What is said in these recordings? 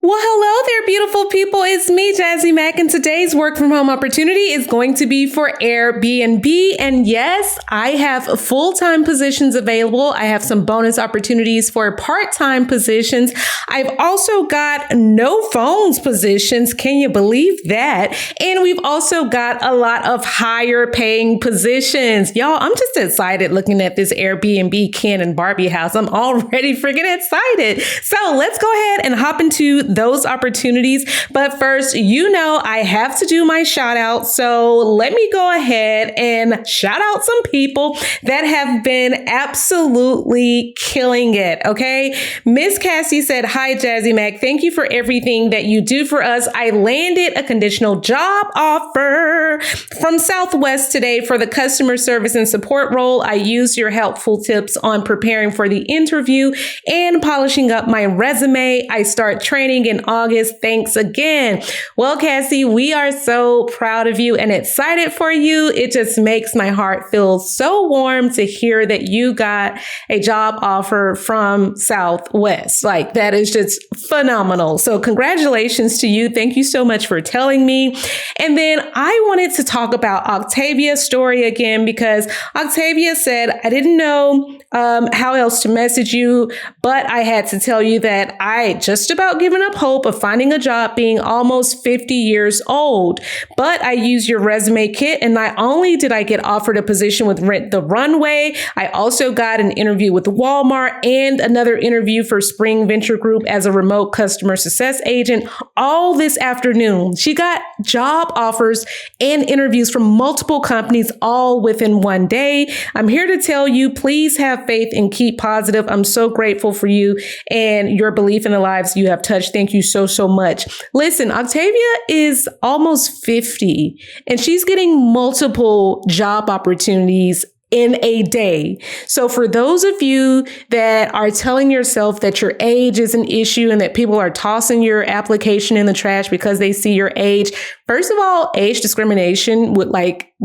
Well, hello there, beautiful people. It's me, Jazzy Mack, and today's work from home opportunity is going to be for Airbnb. And yes, I have full-time positions available. I have some bonus opportunities for part-time positions. I've also got no phones positions. Can you believe that? And we've also got a lot of higher paying positions. Y'all, I'm just excited looking at this Airbnb Ken and Barbie house. I'm already freaking excited. So let's go ahead and hop into those opportunities. But first, I have to do my shout out. So let me go ahead and shout out some people that have been absolutely killing it. Okay. Miss Cassie said, "Hi, Jazzy Mac. Thank you for everything that you do for us. I landed a conditional job offer from Southwest today for the customer service and support role. I used your helpful tips on preparing for the interview and polishing up my resume. I start training in August. Thanks again." Well, Cassie, we are so proud of you and excited for you. It just makes my heart feel so warm to hear that you got a job offer from Southwest. Like, that is just phenomenal. So congratulations to you. Thank you so much for telling me. And then I wanted to talk about Octavia's story again, because Octavia said, "I didn't know how else to message you, but I had to tell you that I just about given up hope of finding a job being almost 50 years old. But I used your resume kit, and not only did I get offered a position with Rent the Runway, I also got an interview with Walmart and another interview for Spring Venture Group as a remote customer success agent all this afternoon." She got job offers and interviews from multiple companies all within one day. "I'm here to tell you, please have faith and keep positive. I'm so grateful for you and your belief in the lives you have touched. Thank you so, so much." Listen, Octavia is almost 50 and she's getting multiple job opportunities in a day. So for those of you that are telling yourself that your age is an issue and that people are tossing your application in the trash because they see your age, first of all, age discrimination would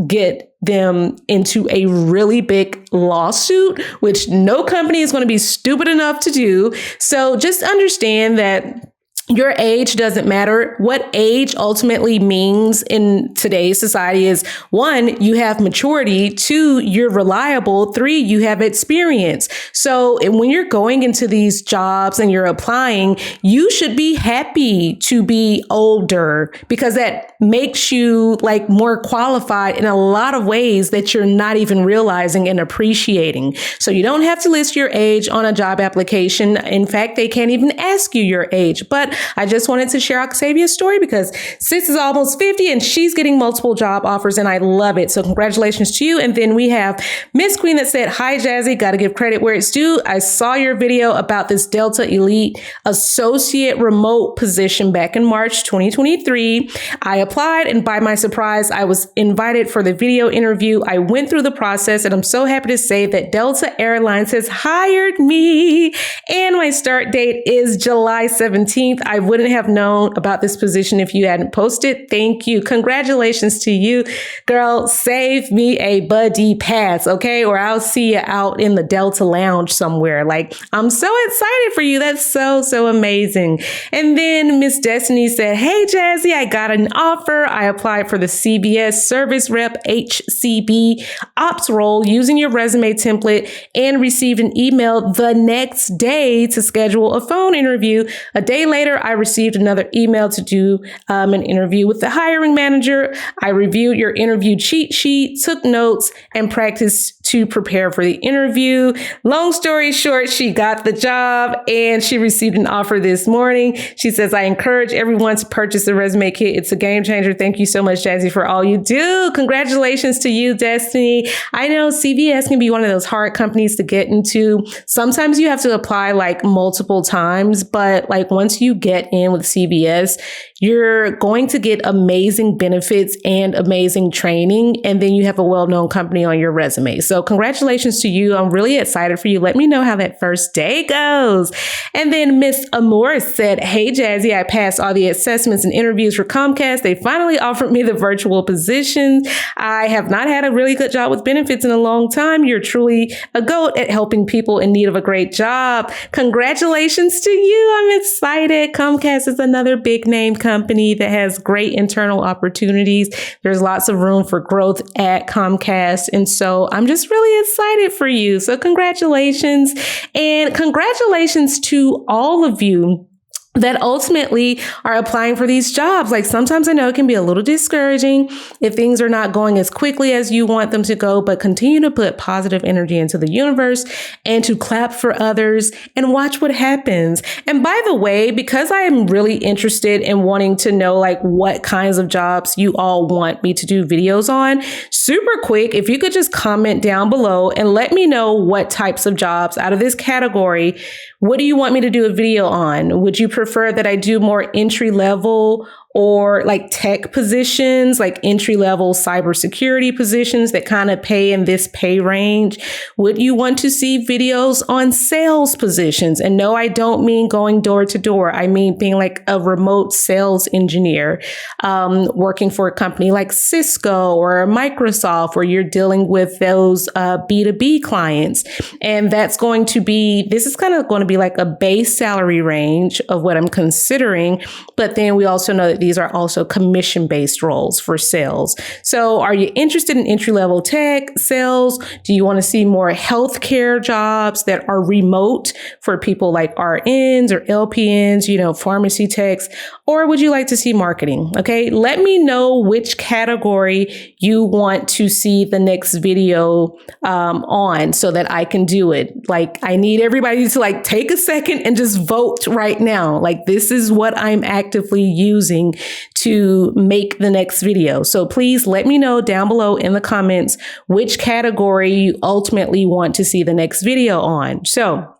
get them into a really big lawsuit, which no company is going to be stupid enough to do. So just understand that your age doesn't matter. What age ultimately means in today's society is, one, you have maturity, two, you're reliable, three, you have experience. So when you're going into these jobs and you're applying, you should be happy to be older, because that makes you more qualified in a lot of ways that you're not even realizing and appreciating. So you don't have to list your age on a job application. In fact, they can't even ask you your age. But I just wanted to share Octavia's story because sis is almost 50 and she's getting multiple job offers, and I love it. So congratulations to you. And then we have Miss Queen that said, "Hi, Jazzy. Got to give credit where it's due. I saw your video about this Delta Elite associate remote position back in March 2023. I applied, and by my surprise, I was invited for the video interview. I went through the process, and I'm so happy to say that Delta Airlines has hired me, and my start date is July 17th. I wouldn't have known about this position if you hadn't posted. Thank you. Congratulations to you, girl. Save me a buddy pass, okay? Or I'll see you out in the Delta Lounge somewhere. I'm so excited for you. That's so, so amazing." And then Miss Destiny said, "Hey, Jazzy, I got an offer. I applied for the CBS Service Rep HCB Ops role using your resume template and received an email the next day to schedule a phone interview. A day later, I received another email to do an interview with the hiring manager. I reviewed your interview cheat sheet, took notes, and practiced to prepare for the interview. Long story short, she got the job and she received an offer this morning." She says, "I encourage everyone to purchase the resume kit. It's a game changer. Thank you so much, Jazzy, for all you do." Congratulations to you, Destiny. I know CVS can be one of those hard companies to get into. Sometimes you have to apply multiple times, but once you get in with CVS, you're going to get amazing benefits and amazing training. And then you have a well-known company on your resume. So So congratulations to you. I'm really excited for you. Let me know how that first day goes. And then Miss Amore said, hey, Jazzy, I passed all the assessments and interviews for Comcast. They finally offered me the virtual position. I have not had a really good job with benefits in a long time. You're truly a GOAT at helping people in need of a great job. Congratulations to you. I'm excited. Comcast is another big name company that has great internal opportunities. There's lots of room for growth at Comcast. And so I'm just really excited for you. So congratulations, and congratulations to all of you that ultimately are applying for these jobs. Like sometimes I know it can be a little discouraging if things are not going as quickly as you want them to go, but continue to put positive energy into the universe and to clap for others and watch what happens. And by the way, because I am really interested in wanting to know like what kinds of jobs you all want me to do videos on, super quick, if you could just comment down below and let me know what types of jobs out of this category, what do you want me to do a video on? Would you prefer that I do more entry level or like tech positions, like entry level cybersecurity positions that kind of pay in this pay range? Would you want to see videos on sales positions? And no, I don't mean going door to door. I mean being like a remote sales engineer, working for a company like Cisco or Microsoft, where you're dealing with those B2B clients. And that's going to be, this is kind of going to be like a base salary range of what I'm considering. But then we also know that these are also commission-based roles for sales. So are you interested in entry-level tech sales? Do you want to see more healthcare jobs that are remote for people like RNs or LPNs, pharmacy techs? Or would you like to see marketing? Okay, let me know which category you want to see the next video on so that I can do it. Like, I need everybody to like take a second and just vote right now. Like, this is what I'm actively using to make the next video. So please let me know down below in the comments which category you ultimately want to see the next video on. So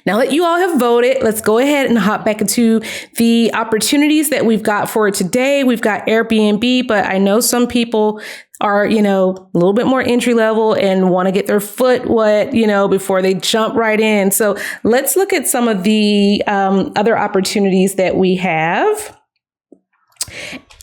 now that you all have voted, let's go ahead and hop back into the opportunities that we've got for today. We've got Airbnb, but I know some people are, a little bit more entry level and want to get their foot wet, before they jump right in. So let's look at some of the other opportunities that we have.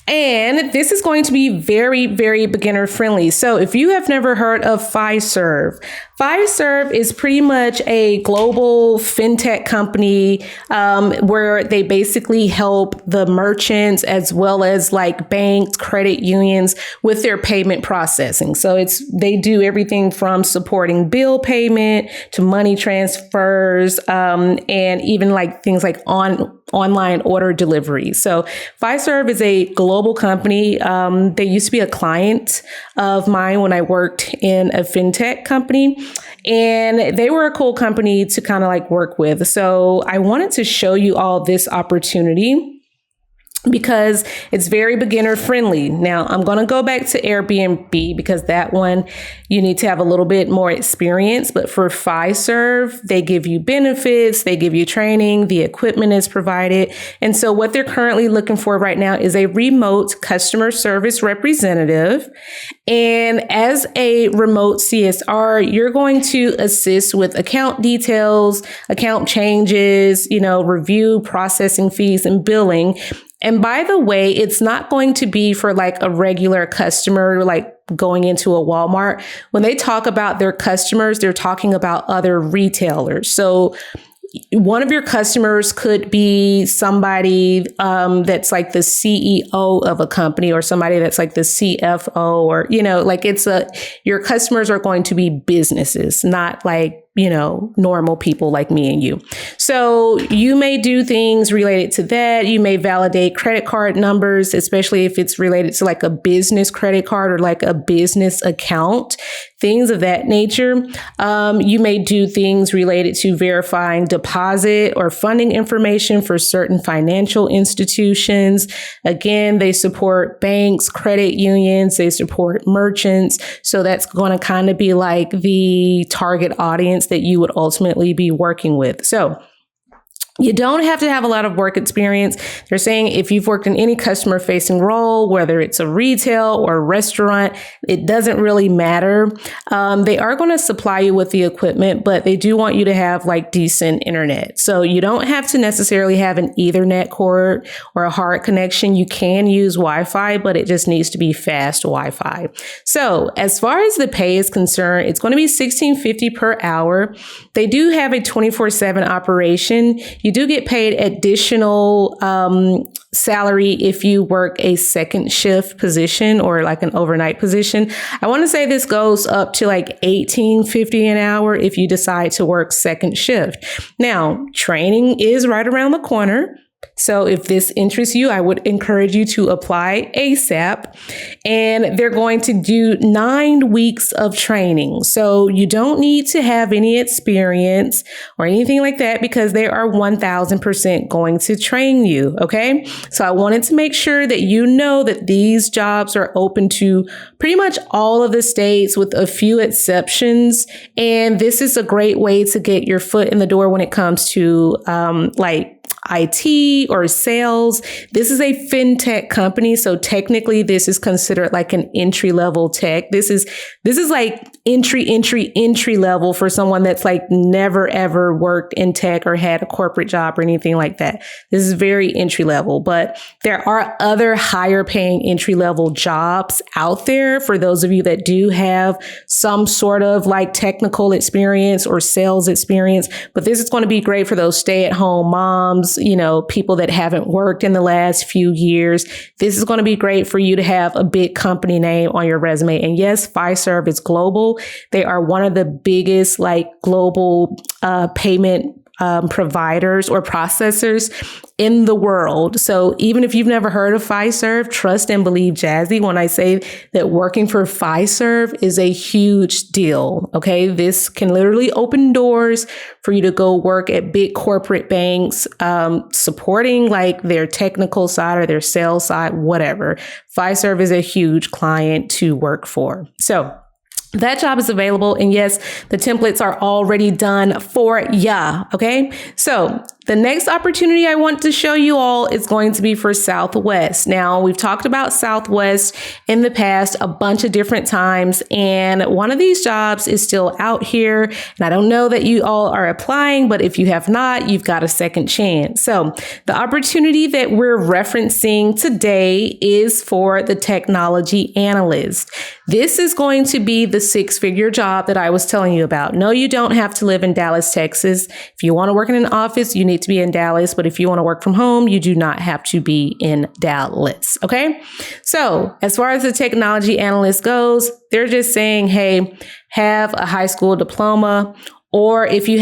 And this is going to be very, very beginner friendly. So if you have never heard of Fiserv, Fiserv is pretty much a global fintech company where they basically help the merchants as well as like banks, credit unions with their payment processing. So they do everything from supporting bill payment to money transfers and even like things like online order delivery. So Fiserv is a global company. They used to be a client of mine when I worked in a fintech company, and they were a cool company to kind of like work with. So I wanted to show you all this opportunity because it's very beginner friendly. Now I'm going to go back to Airbnb because that one you need to have a little bit more experience. But for Fiserv, they give you benefits, they give you training, the equipment is provided. And so what they're currently looking for right now is a remote customer service representative. And as a remote CSR, you're going to assist with account details, account changes, review processing fees and billing. And by the way, it's not going to be for like a regular customer, like going into a Walmart. When they talk about their customers, they're talking about other retailers. So one of your customers could be somebody that's like the CEO of a company, or somebody that's like the CFO, or, your customers are going to be businesses, not like, normal people like me and you. So you may do things related to that. You may validate credit card numbers, especially if it's related to like a business credit card or like a business account, things of that nature. You may do things related to verifying deposit or funding information for certain financial institutions. Again, they support banks, credit unions, they support merchants. So that's going to kind of be like the target audience that you would ultimately be working with. So You don't have to have a lot of work experience. They're saying if you've worked in any customer facing role, whether it's a retail or a restaurant, it doesn't really matter. They are going to supply you with the equipment, but they do want you to have like decent internet. So you don't have to necessarily have an Ethernet cord or a hard connection. You can use Wi-Fi, but it just needs to be fast Wi-Fi. So as far as the pay is concerned, it's going to be $16.50 per hour. They do have a 24/7 operation. You do get paid additional salary if you work a second shift position or like an overnight position. I want to say this goes up to like $18.50 an hour if you decide to work second shift. Now, training is right around the corner. So if this interests you, I would encourage you to apply ASAP. And they're going to do 9 weeks of training. So you don't need to have any experience or anything like that because they are 1000% going to train you. Okay. So I wanted to make sure that you know that these jobs are open to pretty much all of the states with a few exceptions. And this is a great way to get your foot in the door when it comes to like IT or sales. This is a fintech company. So technically this is considered like an entry level tech. This is like entry level for someone that's like never ever worked in tech or had a corporate job or anything like that. This is very entry level, but there are other higher paying entry level jobs out there for those of you that do have some sort of like technical experience or sales experience. But this is going to be great for those stay at home moms, you know, people that haven't worked in the last few years. This is going to be great for you to have a big company name on your resume. And yes, Fiserv is global. They are one of the biggest like global payment providers or processors in the world. So even if you've never heard of Fiserv, trust and believe Jazzy when I say that working for Fiserv is a huge deal. Okay. This can literally open doors for you to go work at big corporate banks, supporting like their technical side or their sales side, whatever. Fiserv is a huge client to work for. So that job is available. And yes, the templates are already done for ya. Okay. So the next opportunity I want to show you all is going to be for Southwest. Now, we've talked about Southwest in the past a bunch of different times, and one of these jobs is still out here. And I don't know that you all are applying, but if you have not, you've got a second chance. So the opportunity that we're referencing today is for the technology analyst. This is going to be the 6-figure job that I was telling you about. No, you don't have to live in Dallas, Texas. If you want to work in an office, you need to be in Dallas. But if you want to work from home, you do not have to be in Dallas. Okay. So as far as the technology analyst goes, they're just saying, hey, have a high school diploma. Or if you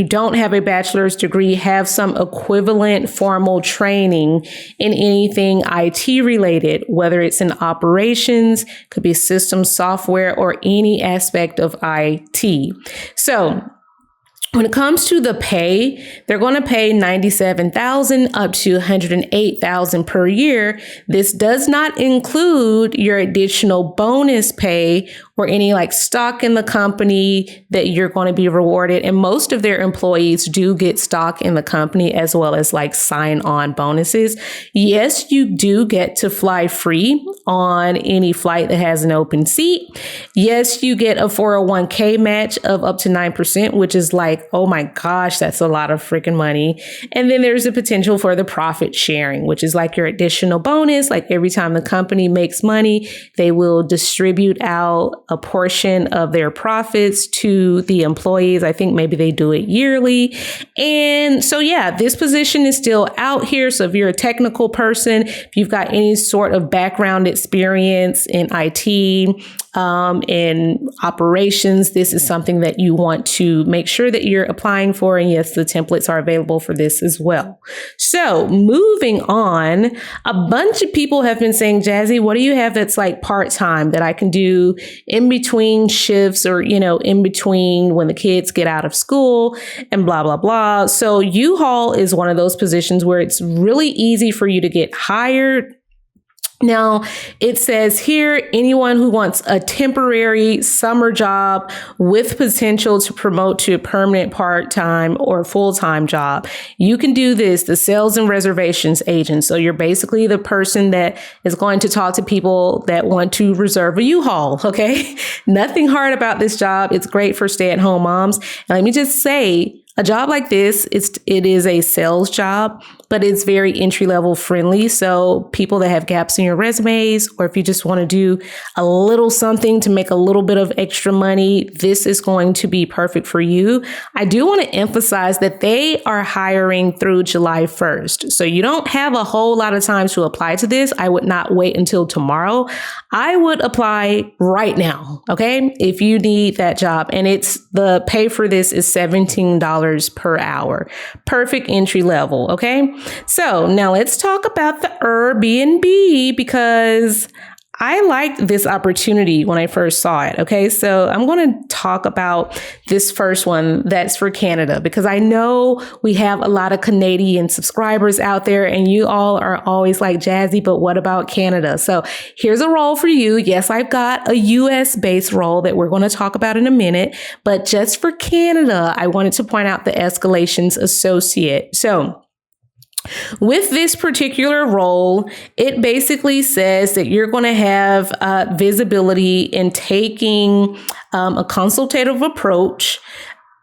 don't have a bachelor's degree, have some equivalent formal training in anything IT related, whether it's in operations, could be system software, or any aspect of IT. So when it comes to the pay, they're going to pay $97,000 up to $108,000 per year. This does not include your additional bonus pay or any like stock in the company that you're going to be rewarded. And most of their employees do get stock in the company as well as like sign-on bonuses. Yes, you do get to fly free on any flight that has an open seat. Yes, you get a 401k match of up to 9%, which is like, oh my gosh, that's a lot of freaking money. And then there's the potential for the profit sharing, which is like your additional bonus. Like every time the company makes money, they will distribute out a portion of their profits to the employees. I think maybe they do it yearly. And so, yeah, this position is still out here. So if you're a technical person, if you've got any sort of background experience in IT, in operations, this is something that you want to make sure that you're applying for. And yes, the templates are available for this as well. So moving on, a bunch of people have been saying, Jazzy, what do you have that's like part-time that I can do in between shifts or, you know, in between when the kids get out of school and blah, blah, blah. So U-Haul is one of those positions where it's really easy for you to get hired Now, it says here, anyone who wants a temporary summer job with potential to promote to a permanent part-time or full-time job, you can do this, the sales and reservations agent. So you're basically the person that is going to talk to people that want to reserve a U-Haul, okay? Nothing hard about this job. It's great for stay-at-home moms. And let me just say, a job like this, it is a sales job, but it's very entry-level friendly. So people that have gaps in your resumes, or if you just want to do a little something to make a little bit of extra money, this is going to be perfect for you. I do want to emphasize that they are hiring through July 1st. So you don't have a whole lot of time to apply to this. I would not wait until tomorrow. I would apply right now, okay? If you need that job. And the pay for this is $17 per hour. Perfect entry level, okay? So now let's talk about the Airbnb, because I liked this opportunity when I first saw it. Okay, so I'm going to talk about this first one that's for Canada, because I know we have a lot of Canadian subscribers out there and you all are always like, Jazzy, but what about Canada? So here's a role for you. Yes, I've got a US based role that we're going to talk about in a minute, but just for Canada, I wanted to point out the escalations associate. So with this particular role, it basically says that you're going to have visibility in taking a consultative approach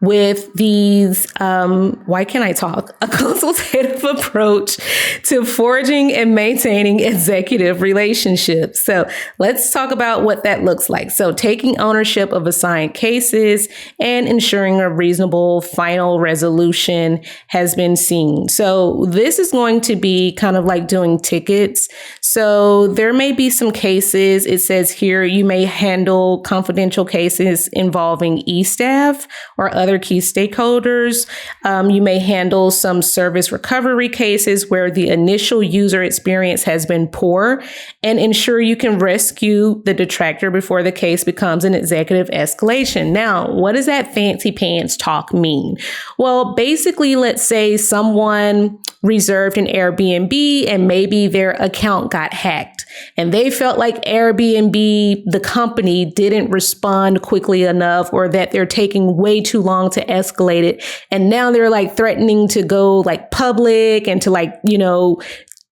with these, why can't I talk? A consultative approach to forging and maintaining executive relationships. So let's talk about what that looks like. So taking ownership of assigned cases and ensuring a reasonable final resolution has been seen. So this is going to be kind of like doing tickets. So there may be some cases, it says here, you may handle confidential cases involving e-staff or other key stakeholders. You may handle some service recovery cases where the initial user experience has been poor, and ensure you can rescue the detractor before the case becomes an executive escalation. Now, what does that fancy pants talk mean? Well, basically, let's say someone reserved an Airbnb and maybe their account got hacked and they felt like Airbnb, the company, didn't respond quickly enough, or that they're taking way too long to escalate it. And now they're like threatening to go like public and to like,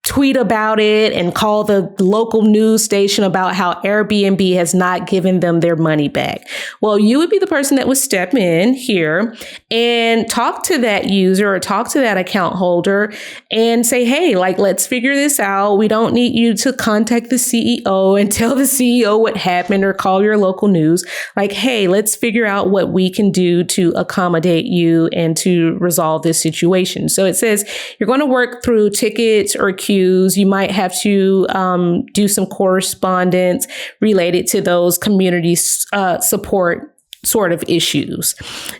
tweet about it and call the local news station about how Airbnb has not given them their money back. Well, you would be the person that would step in here and talk to that user or talk to that account holder and say, hey, like, let's figure this out. We don't need you to contact the CEO and tell the CEO what happened or call your local news. Like, hey, let's figure out what we can do to accommodate you and to resolve this situation. So it says you're going to work through tickets or queues. You might have to do some correspondence related to those community support sort of issues.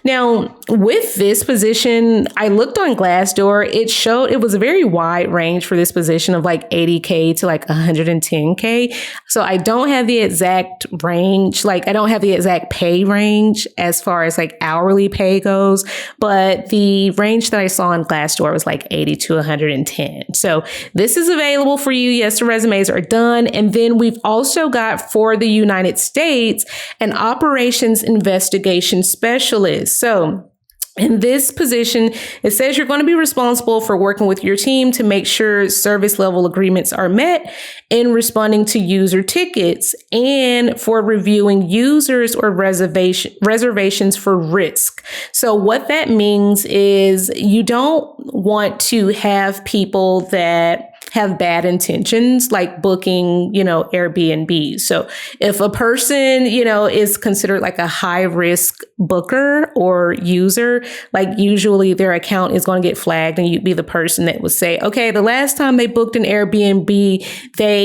Now, with this position, I looked on Glassdoor. It showed it was a very wide range for this position of like 80K to like 110K. So I don't have the exact range. Like I don't have the exact pay range as far as like hourly pay goes, but the range that I saw on Glassdoor was like 80 to 110. So this is available for you. Yes, the resumes are done. And then we've also got for the United States an operations investigation specialist. So in this position, it says you're going to be responsible for working with your team to make sure service level agreements are met, in responding to user tickets, and for reviewing users or reservations for risk. So what that means is you don't want to have people that have bad intentions, like booking, Airbnb. So if a person, is considered like a high risk booker or user, like usually their account is going to get flagged, and you'd be the person that would say, okay, the last time they booked an Airbnb, they,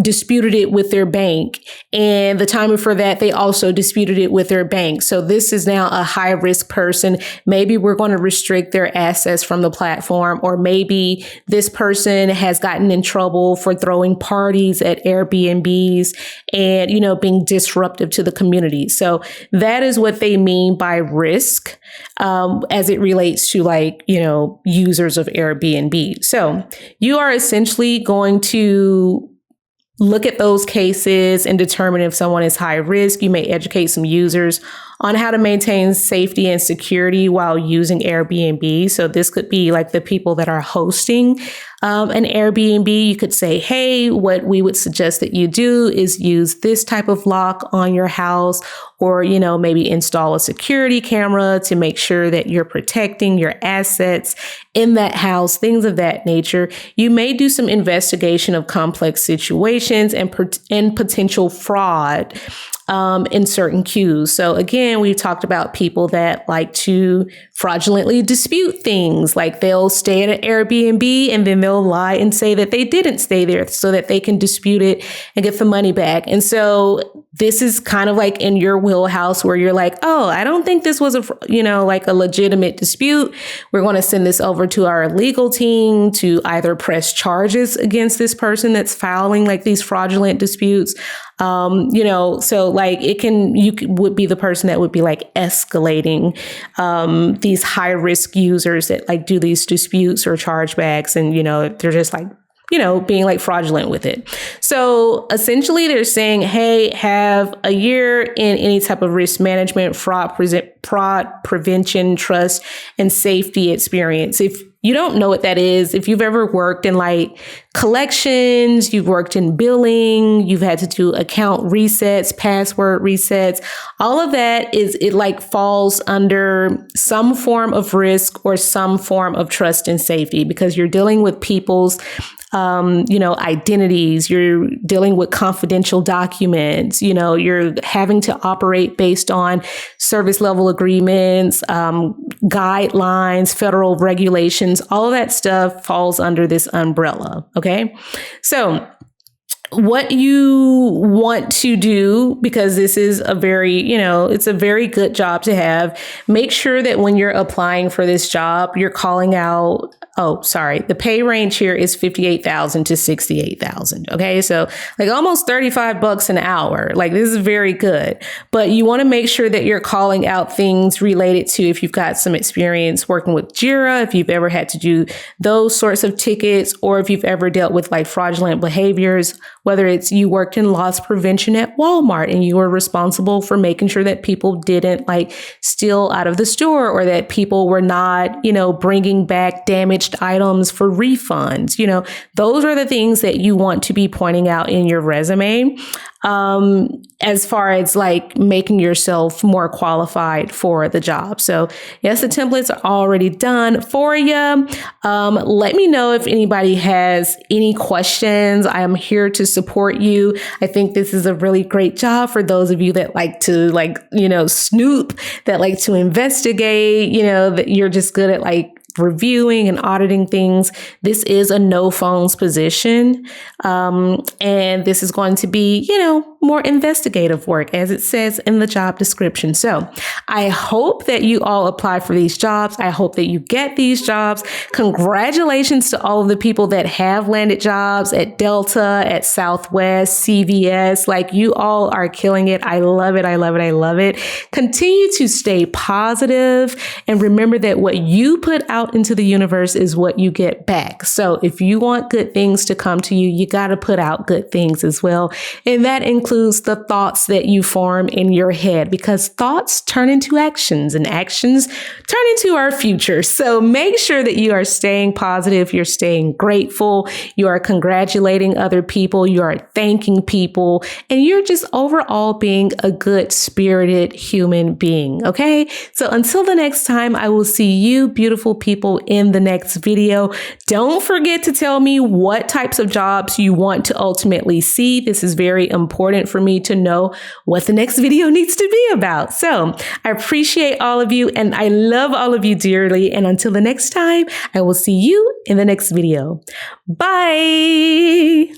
disputed it with their bank. And the time before that, they also disputed it with their bank. So this is now a high risk person. Maybe we're going to restrict their assets from the platform, or maybe this person has gotten in trouble for throwing parties at Airbnbs and, being disruptive to the community. So that is what they mean by risk, as it relates to like, users of Airbnb. So you are essentially going to look at those cases and determine if someone is high risk. You may educate some users on how to maintain safety and security while using Airbnb. So this could be like the people that are hosting an Airbnb. You could say, hey, what we would suggest that you do is use this type of lock on your house, or, maybe install a security camera to make sure that you're protecting your assets in that house, things of that nature. You may do some investigation of complex situations and potential fraud in certain queues. So again, we've talked about people that like to fraudulently dispute things. Like they'll stay at an Airbnb and then they'll lie and say that they didn't stay there so that they can dispute it and get the money back. And so this is kind of like in your wheelhouse where you're like, oh, I don't think this was like a legitimate dispute. We're going to send this over to our legal team to either press charges against this person that's filing like these fraudulent disputes. So like would be the person that would be like escalating these high risk users that like do these disputes or chargebacks, and they're just like being like fraudulent with it. So essentially they're saying, hey, have a year in any type of risk management, fraud prevention, trust, and safety experience. If you don't know what that is, if you've ever worked in like collections, you've worked in billing, you've had to do account resets, password resets, all of that it like falls under some form of risk or some form of trust and safety, because you're dealing with people's identities, you're dealing with confidential documents, you're having to operate based on service level agreements, guidelines, federal regulations, all of that stuff falls under this umbrella. Okay. So what you want to do, because this is a very, it's a very good job to have, make sure that when you're applying for this job, you're calling out, the pay range here is $58,000 to $68,000. Okay. So like almost $35 an hour. Like this is very good, but you want to make sure that you're calling out things related to, if you've got some experience working with Jira, if you've ever had to do those sorts of tickets, or if you've ever dealt with like fraudulent behaviors, whether it's you worked in loss prevention at Walmart and you were responsible for making sure that people didn't like steal out of the store, or that people were not, bringing back damaged items for refunds. Those are the things that you want to be pointing out in your resume. As far as like making yourself more qualified for the job. So yes, the templates are already done for you. Let me know if anybody has any questions. I am here to support you. I think this is a really great job for those of you that like to snoop, that like to investigate, that you're just good at like reviewing and auditing things. This is a no phones position. And this is going to be, more investigative work, as it says in the job description. So I hope that you all apply for these jobs. I hope that you get these jobs. Congratulations to all of the people that have landed jobs at Delta, at Southwest, CVS. Like, you all are killing it. I love it. I love it. I love it. Continue to stay positive and remember that what you put out into the universe is what you get back. So if you want good things to come to you, you got to put out good things as well. And that includes the thoughts that you form in your head, because thoughts turn into actions and actions turn into our future. So make sure that you are staying positive, you're staying grateful, you are congratulating other people, you are thanking people, and you're just overall being a good spirited human being. Okay. So until the next time, I will see you beautiful people in the next video. Don't forget to tell me what types of jobs you want to ultimately see. This is very important for me to know what the next video needs to be about. So I appreciate all of you and I love all of you dearly. And until the next time, I will see you in the next video. Bye.